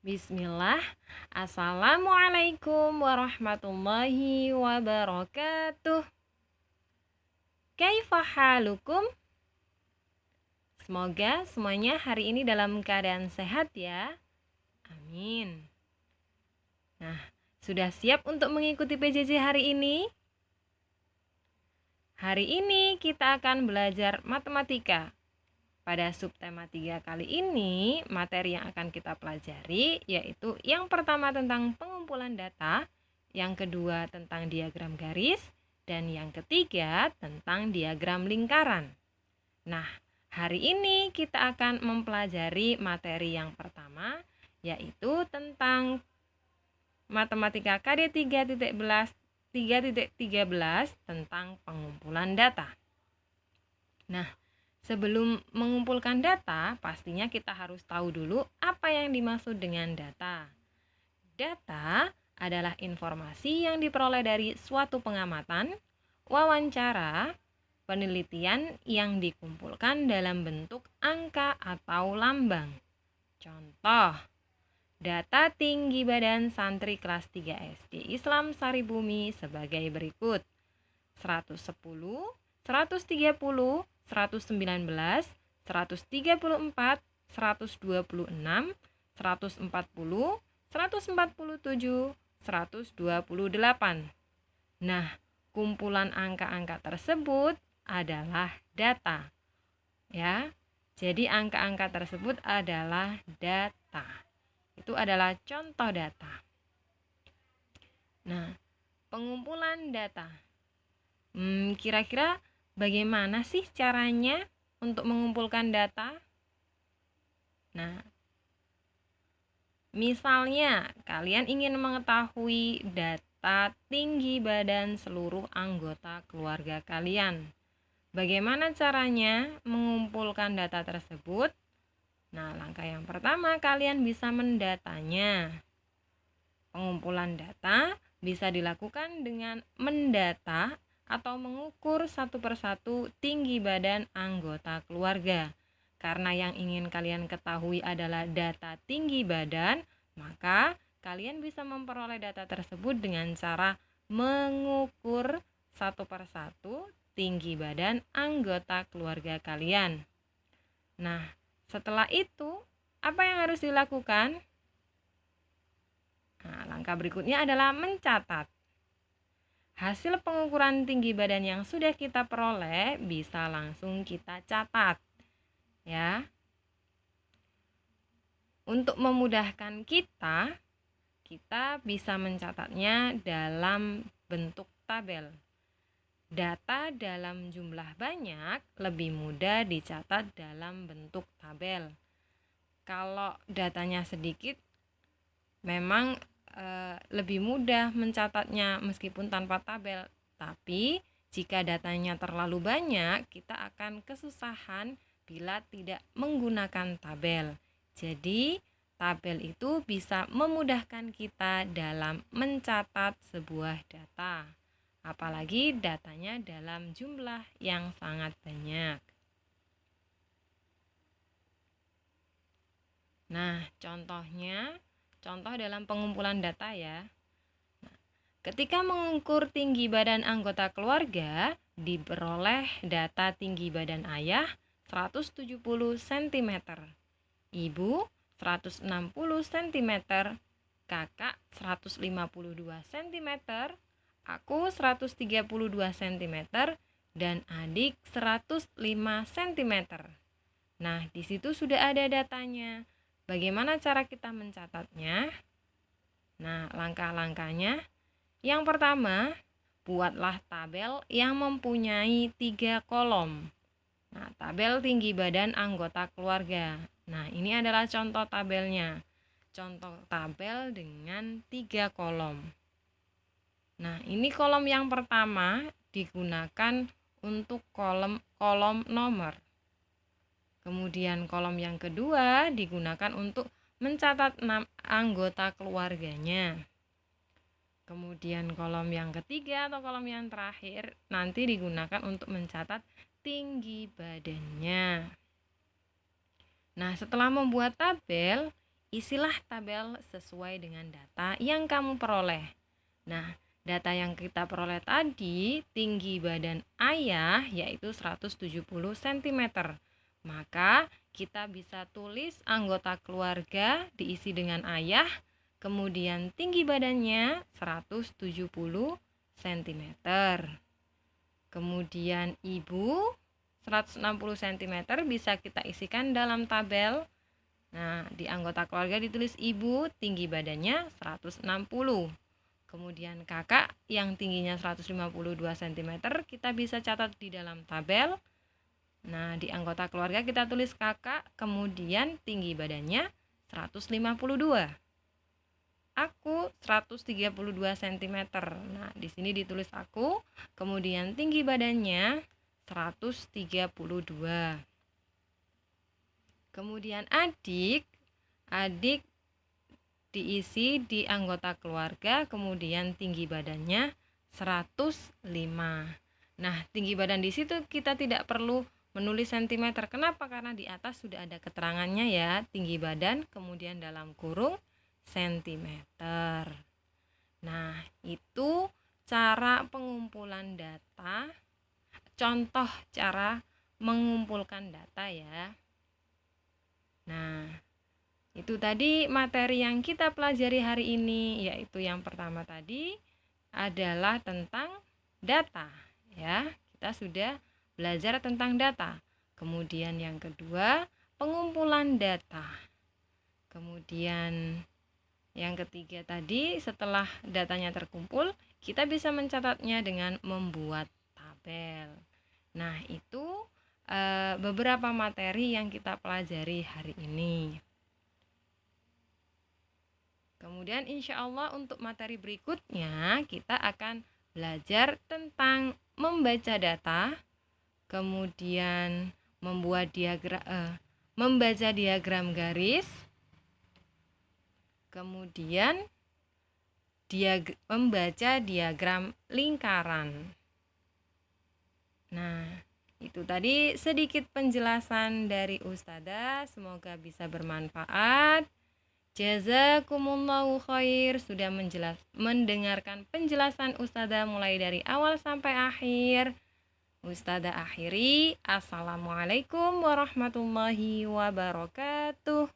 Bismillah. Assalamualaikum warahmatullahi wabarakatuh. Kaifa halukum? Semoga semuanya hari ini dalam keadaan sehat ya. Amin. Nah, sudah siap untuk mengikuti PJJ hari ini? Hari ini kita akan belajar matematika. Pada subtema 3 kali ini, materi yang akan kita pelajari yaitu yang pertama tentang pengumpulan data, yang kedua tentang diagram garis, dan yang ketiga tentang diagram lingkaran. Nah, hari ini kita akan mempelajari materi yang pertama yaitu tentang matematika KD 3.13 tentang pengumpulan data. Nah, sebelum mengumpulkan data, pastinya kita harus tahu dulu apa yang dimaksud dengan data. Data adalah informasi yang diperoleh dari suatu pengamatan, wawancara, penelitian yang dikumpulkan dalam bentuk angka atau lambang. Contoh, data tinggi badan santri kelas 3 SD Islam Saribumi sebagai berikut: 110, 130, 119, 134, 126, 140, 147, 128. Nah, kumpulan angka-angka tersebut adalah data. Ya. Jadi angka-angka tersebut adalah data. Itu adalah contoh data. Nah, pengumpulan data. Kira-kira bagaimana sih caranya untuk mengumpulkan data? Nah, misalnya kalian ingin mengetahui data tinggi badan seluruh anggota keluarga kalian. Bagaimana caranya mengumpulkan data tersebut? Nah, langkah yang pertama kalian bisa mendatanya. Pengumpulan data bisa dilakukan dengan mendata atau mengukur satu persatu tinggi badan anggota keluarga. Karena yang ingin kalian ketahui adalah data tinggi badan, maka kalian bisa memperoleh data tersebut dengan cara mengukur satu persatu tinggi badan anggota keluarga kalian. Nah, setelah itu, apa yang harus dilakukan? Nah, langkah berikutnya adalah mencatat. Hasil pengukuran tinggi badan yang sudah kita peroleh bisa langsung kita catat. Ya. Untuk memudahkan kita bisa mencatatnya dalam bentuk tabel. Data dalam jumlah banyak lebih mudah dicatat dalam bentuk tabel. Kalau datanya sedikit, memang lebih mudah mencatatnya meskipun tanpa tabel. Tapi jika datanya terlalu banyak, kita akan kesusahan bila tidak menggunakan tabel. Jadi tabel itu bisa memudahkan kita dalam mencatat sebuah data, apalagi datanya dalam jumlah yang sangat banyak. Nah, contoh dalam pengumpulan data ya. Nah, ketika mengukur tinggi badan anggota keluarga, diperoleh data tinggi badan ayah 170 cm, ibu 160 cm, kakak 152 cm, aku 132 cm, dan adik 105 cm. Nah, di situ sudah ada datanya. Bagaimana cara kita mencatatnya? Nah, langkah-langkahnya. Yang pertama, buatlah tabel yang mempunyai 3 kolom. Nah, tabel tinggi badan anggota keluarga. Nah, ini adalah contoh tabelnya. Contoh tabel dengan 3 kolom. Nah, ini kolom yang pertama digunakan untuk kolom nomor. Kemudian kolom yang kedua digunakan untuk mencatat anggota keluarganya. Kemudian kolom yang ketiga atau kolom yang terakhir nanti digunakan untuk mencatat tinggi badannya. Nah, setelah membuat tabel, isilah tabel sesuai dengan data yang kamu peroleh. Nah, data yang kita peroleh tadi, tinggi badan ayah yaitu 170 cm. Maka kita bisa tulis anggota keluarga diisi dengan ayah, kemudian tinggi badannya 170 cm. Kemudian ibu 160 cm bisa kita isikan dalam tabel. Nah, di anggota keluarga ditulis ibu tinggi badannya 160. Kemudian kakak yang tingginya 152 cm kita bisa catat di dalam tabel. Nah, di anggota keluarga kita tulis kakak, kemudian tinggi badannya 152. Aku 132 cm. Nah, di sini ditulis aku, kemudian tinggi badannya 132. Kemudian adik diisi di anggota keluarga, kemudian tinggi badannya 105. Nah, tinggi badan di situ kita tidak perlu menulis cm. Kenapa? Karena di atas sudah ada keterangannya ya, tinggi badan, kemudian dalam kurung cm. Nah, itu cara pengumpulan data, contoh cara mengumpulkan data ya. Nah, itu tadi materi yang kita pelajari hari ini, yaitu yang pertama tadi adalah tentang data ya. Kita sudah belajar tentang data. Kemudian yang kedua, pengumpulan data. Kemudian yang ketiga tadi, setelah datanya terkumpul, kita bisa mencatatnya dengan membuat tabel. Nah, itu beberapa materi yang kita pelajari hari ini. Kemudian insya Allah untuk materi berikutnya kita akan belajar tentang membaca data, kemudian membaca diagram garis, kemudian membaca diagram lingkaran. Nah, itu tadi sedikit penjelasan dari Ustadzah, semoga bisa bermanfaat. Jazakumullahu khair sudah mendengarkan penjelasan Ustadzah mulai dari awal sampai akhir. Ustadzah akhiri, assalamualaikum warahmatullahi wabarakatuh.